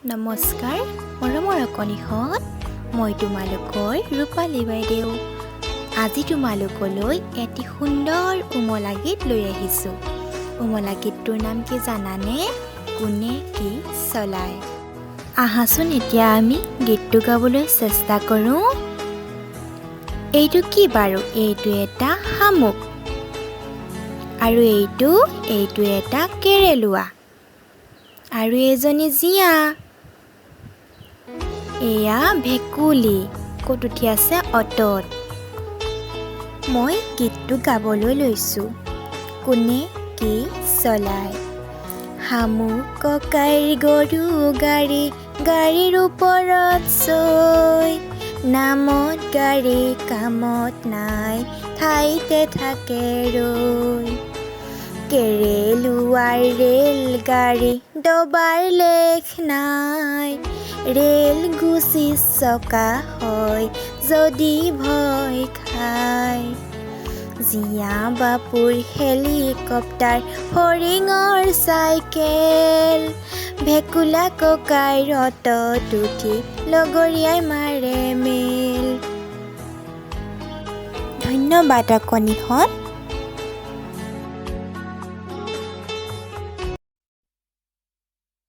নমস্কাৰ মৰমৰ অকণিহঁত, মই তোমালোকৰ ৰূপালী বাইদেউ। আজি তোমালোকলৈ এটি সুন্দৰ উমলা গীত লৈ আহিছোঁ। উমলা গীতটোৰ নাম কি জানানে? কোনে কি চলায়। আহাচোন এতিয়া আমি গীতটো গাবলৈ চেষ্টা কৰোঁ। এইটো কি বাৰু? এইটো এটা শামুক আৰু এইটো এটা কেৰেলুৱা আৰু এজনী জীয়া। এয়া ভেকুলী ক'ত উঠি আছে? অটত। মই গীতটো গাবলৈ লৈছোঁ। কোনে কি চলায়। শামুক ককাইৰ গৰু গাড়ী, গাড়ীৰ ওপৰত চৈ, নামত গাড়ী কামত নাই, ঠাইতে থাকে ৰৈ। কেৰেলুৱাৰ ৰেল গাড়ী ডবাৰ লেখ নাই, ৰেল গুচি চকা হয় যদি ভয় খায়। জীয়া বাপুৰ হেলিকপ্টাৰ, ফৰিঙৰ চাইকেল, ভেকুলা ককাইৰ অটত উঠি লগৰীয়াই মাৰে মেল। ধন্যবাদ অকণিহঁত।